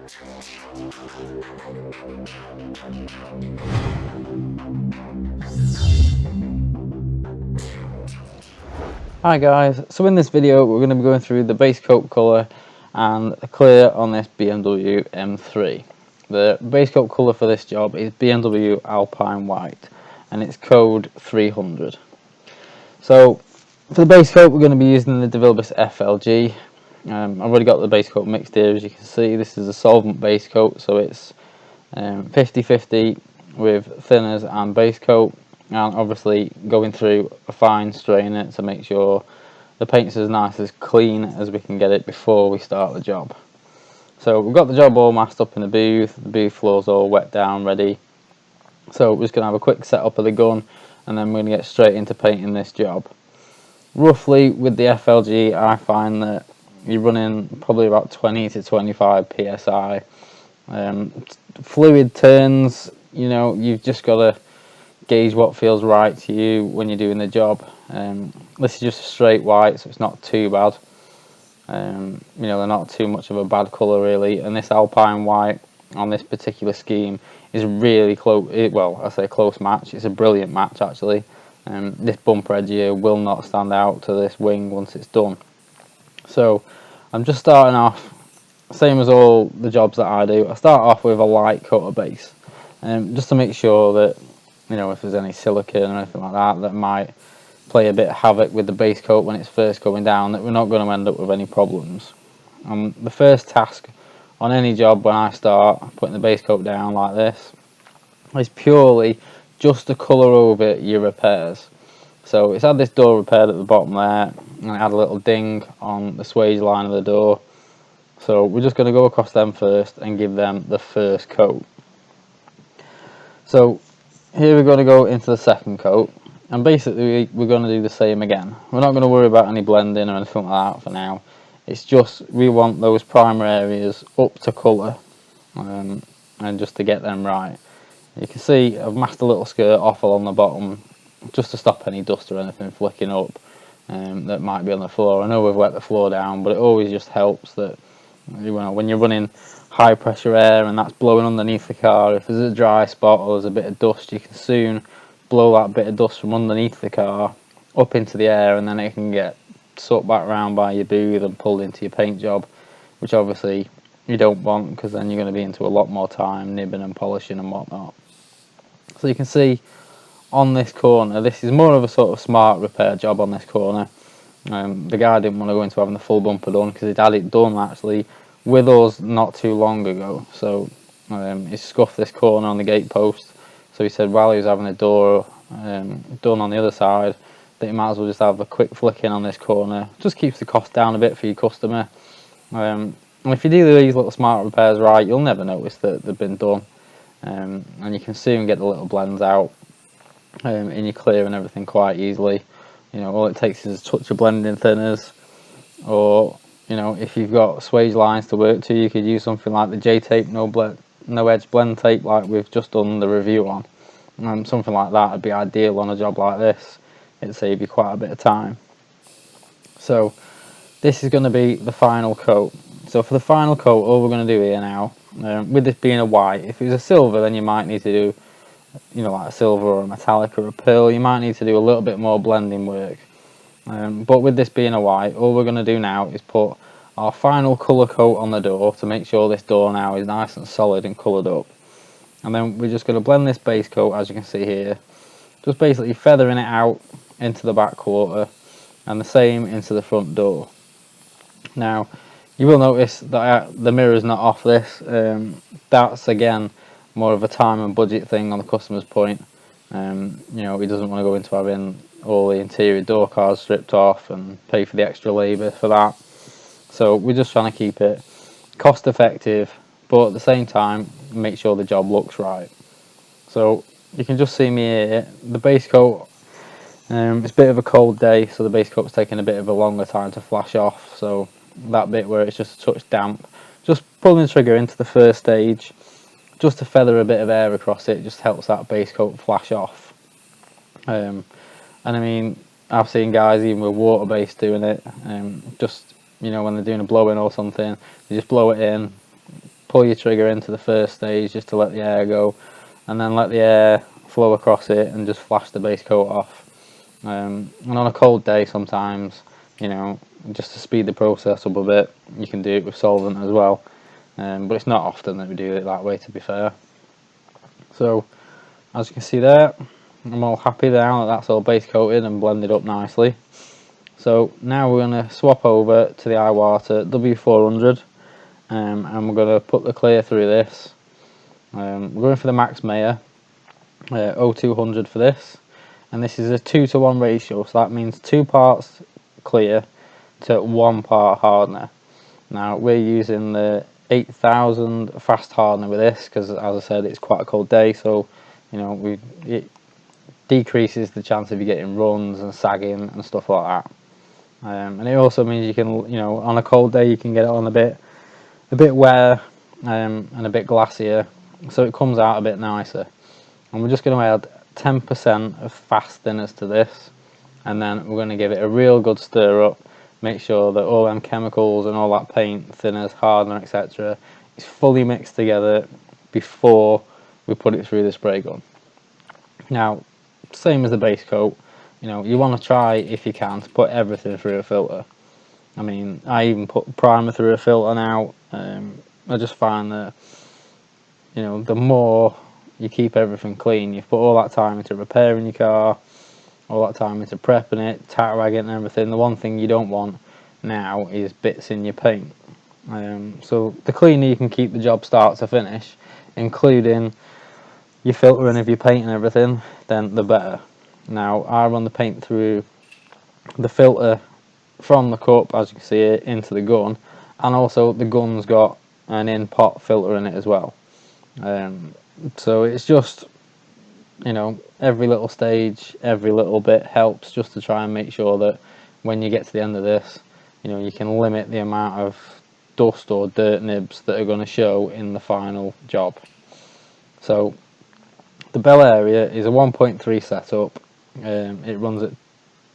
Hi guys, so in this video we're going to be going through the base coat colour and the clear on this BMW M3. The base coat colour for this job is BMW Alpine White and it's code 300. So for the base coat we're going to be using the Devilbiss FLG. I've already got the base coat mixed here, as you can see. This is a solvent base coat, so it's 50-50 with thinners and base coat, and obviously going through a fine strainer to make sure the paint's as nice as clean as we can get it before we start the job. So we've got the job all masked up in the booth floor's all wet down ready, so we're just going to have a quick setup of the gun and then we're going to get straight into painting this job. Roughly with the FLG I find that you're running probably about 20 to 25 psi. Fluid turns, you know, you've just got to gauge what feels right to you when you're doing the job. This is just a straight white, so it's not too bad. You know, they're not too much of a bad colour really, and this Alpine White on this particular scheme is really close. Well, I say close match, it's a brilliant match actually. This bumper edge here will not stand out to this wing once it's done. So I'm just starting off, same as all the jobs that I do, I start off with a light coat of base, just to make sure that, you know, if there's any silicone or anything like that that might play a bit of havoc with the base coat when it's first going down, that we're not going to end up with any problems. The first task on any job when I start putting the base coat down like this is purely just to colour over your repairs. So it's had this door repaired at the bottom there, and it had a little ding on the swage line of the door. So we're just going to go across them first and give them the first coat. So here we're going to go into the second coat, and basically we're going to do the same again. We're not going to worry about any blending or anything like that for now. It's just we want those primer areas up to colour, and just to get them right. You can see I've masked a little skirt off along the bottom just to stop any dust or anything flicking up that might be on the floor. I know we've wet the floor down, but it always just helps that, you know, when you're running high pressure air and that's blowing underneath the car, if there's a dry spot or there's a bit of dust, you can soon blow that bit of dust from underneath the car up into the air, and then it can get sucked back round by your booth and pulled into your paint job, which obviously you don't want, because then you're going to be into a lot more time nibbing and polishing and whatnot. So you can see on this corner, this is more of a sort of smart repair job on this corner. The guy didn't want to go into having the full bumper done because he'd had it done actually with us not too long ago. So he scuffed this corner on the gate post. So he said while he was having the door done on the other side, that you might as well just have a quick flick in on this corner. Just keeps the cost down a bit for your customer. And if you do these little smart repairs right, you'll never notice that they've been done. And you can soon get the little blends out in your clear and everything quite easily. You know, all it takes is a touch of blending thinners, or, you know, if you've got swage lines to work to, you could use something like the J-tape no edge blend tape like we've just done the review on. Something like that would be ideal on a job like this. It'd save you quite a bit of time. So this is going to be the final coat. So for the final coat, all we're going to do here now, with this being a white, if it was a silver then you might need to do, you know, like a silver or a metallic or a pearl, you might need to do a little bit more blending work. But with this being a white, all we're going to do now is put our final colour coat on the door to make sure this door now is nice and solid and coloured up. And then we're just going to blend this base coat, as you can see here, just basically feathering it out into the back quarter and the same into the front door. Now you will notice that the mirror's not off this. That's again more of a time and budget thing on the customer's point. You know, he doesn't want to go into having all the interior door cards stripped off and pay for the extra labour for that. So we're just trying to keep it cost effective, but at the same time make sure the job looks right. So you can just see me here, the base coat, it's a bit of a cold day, so the base coat's taking a bit of a longer time to flash off. So that bit where it's just a touch damp, just pulling the trigger into the first stage, just to feather a bit of air across it, just helps that base coat flash off. And I mean, I've seen guys even with water base doing it, just, you know, when they're doing a blow in or something, they just blow it in, pull your trigger into the first stage just to let the air go, and then let the air flow across it and just flash the base coat off. And on a cold day sometimes, you know, just to speed the process up a bit, you can do it with solvent as well, but it's not often that we do it that way, to be fair. So as you can see there, I'm all happy now that that's all base coated and blended up nicely. So now we're going to swap over to the IWATA W400, and we're going to put the clear through this. We're going for the MaxMeyer O200 for this, and this is a 2-to-1 ratio, so that means 2 parts clear to 1 part hardener. Now we're using the 8000 fast hardener with this because, as I said, it's quite a cold day, so you know it decreases the chance of you getting runs and sagging and stuff like that. And it also means you can, you know, on a cold day you can get it on a bit wetter and a bit glassier, so it comes out a bit nicer. And we're just going to add 10% of fast thinners to this, and then we're going to give it a real good stir up, make sure that all them chemicals and all that paint, thinners, hardener, etc. is fully mixed together before we put it through the spray gun. Now, same as the base coat, you know, you want to try, if you can, to put everything through a filter. I mean, I even put primer through a filter now. I just find that, you know, the more you keep everything clean, you've put all that time into repairing your car, all that time into prepping it, tatteragging and everything. The one thing you don't want now is bits in your paint. So the cleaner you can keep the job start to finish, including your filtering of your paint and everything, then the better. Now I run the paint through the filter from the cup, as you can see it, into the gun, and also the gun's got an in-pot filter in it as well. So it's just, you know, every little stage, every little bit helps just to try and make sure that when you get to the end of this, you know, you can limit the amount of dust or dirt nibs that are going to show in the final job. So the bell area is a 1.3 setup. It runs at,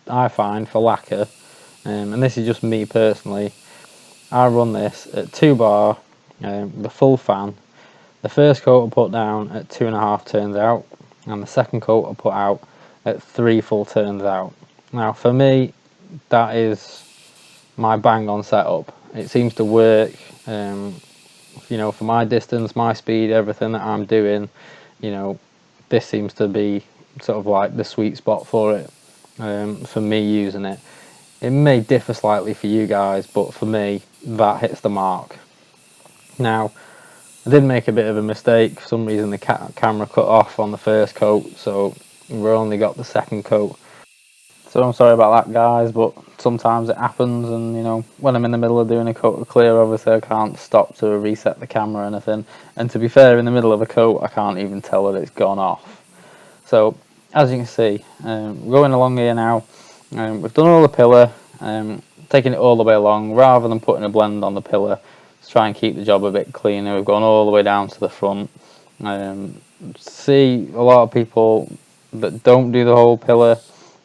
I find, for lacquer, and this is just me personally, I run this at 2 bar, the full fan. The first coat I put down at 2.5 turns out, and the second coat I put out at 3 full turns out. Now for me, that is my bang on setup. It seems to work, you know, for my distance, my speed, everything that I'm doing, you know, this seems to be sort of like the sweet spot for it, for me using it. It may differ slightly for you guys, but for me, that hits the mark. Now, I did make a bit of a mistake. For some reason the camera cut off on the first coat, so we've only got the second coat. So I'm sorry about that, guys, but sometimes it happens, and you know, when I'm in the middle of doing a coat of clear, obviously I can't stop to reset the camera or anything. And to be fair, in the middle of a coat I can't even tell that it's gone off. So as you can see, we're going along here now. We've done all the pillar, taking it all the way along rather than putting a blend on the pillar to try and keep the job a bit cleaner. We've gone all the way down to the front. See a lot of people that don't do the whole pillar.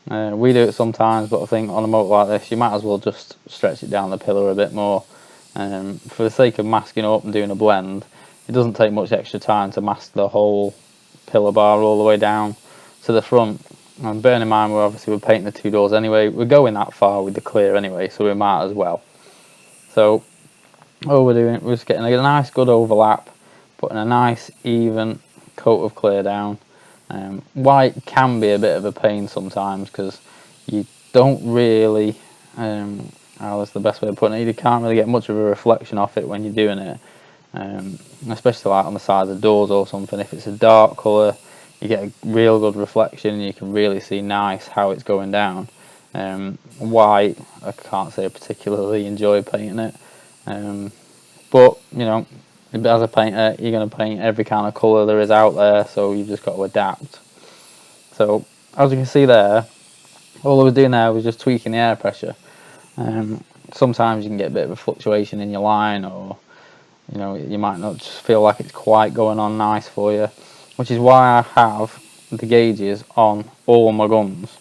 We do it sometimes, but I think on a motor like this you might as well just stretch it down the pillar a bit more. For the sake of masking up and doing a blend, it doesn't take much extra time to mask the whole pillar bar all the way down to the front. And bearing in mind we're painting the 2 doors anyway, we're going that far with the clear anyway, so we might as well. So all we're doing, we're just getting a nice good overlap, putting a nice even coat of clear down. White can be a bit of a pain sometimes because you don't really, that's the best way of putting it, you can't really get much of a reflection off it when you're doing it, especially like on the sides of doors or something. If it's a dark colour, you get a real good reflection and you can really see nice how it's going down. White, I can't say I particularly enjoy painting it, but you know, as a painter you're going to paint every kind of colour there is out there, so you've just got to adapt. So as you can see there, all I was doing there was just tweaking the air pressure. Sometimes you can get a bit of a fluctuation in your line, or you know, you might not just feel like it's quite going on nice for you, which is why I have the gauges on all my guns.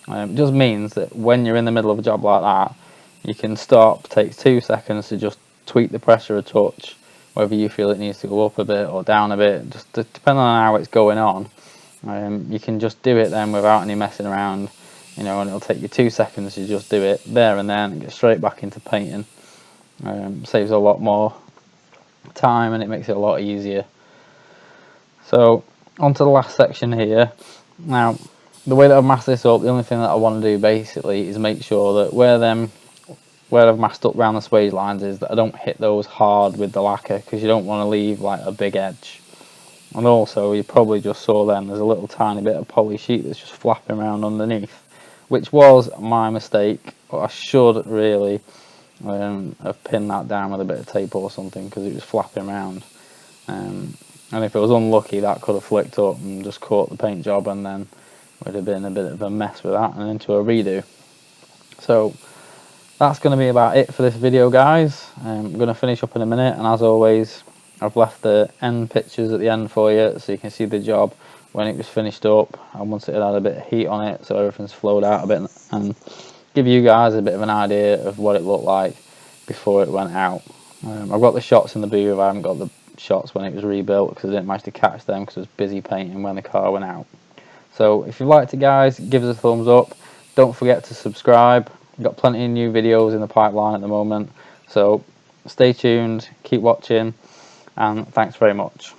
It just means that when you're in the middle of a job like that, you can stop, take 2 seconds to just tweak the pressure a touch, whether you feel it needs to go up a bit or down a bit, just depending on how it's going on. You can just do it then without any messing around, you know, and it'll take you 2 seconds to just do it there and then and get straight back into painting. Saves a lot more time and it makes it a lot easier. So on to the last section here. Now, the way that I've masked this up, the only thing that I want to do basically is make sure that where I've masked up around the swage lines is that I don't hit those hard with the lacquer, because you don't want to leave like a big edge. And also, you probably just saw then there's a little tiny bit of poly sheet that's just flapping around underneath, which was my mistake. But I should really have pinned that down with a bit of tape or something, because it was flapping around. And if it was unlucky, that could have flicked up and just caught the paint job, and then would have been a bit of a mess with that and into a redo. So that's going to be about it for this video, guys. I'm going to finish up in a minute, and as always, I've left the end pictures at the end for you so you can see the job when it was finished up and once it had a bit of heat on it, so everything's flowed out a bit, and give you guys a bit of an idea of what it looked like before it went out. I've got the shots in the booth. I haven't got the shots when it was rebuilt because I didn't manage to catch them because I was busy painting when the car went out. So if you liked it, guys, give us a thumbs up. Don't forget to subscribe. We've got plenty of new videos in the pipeline at the moment, so stay tuned, keep watching, and thanks very much.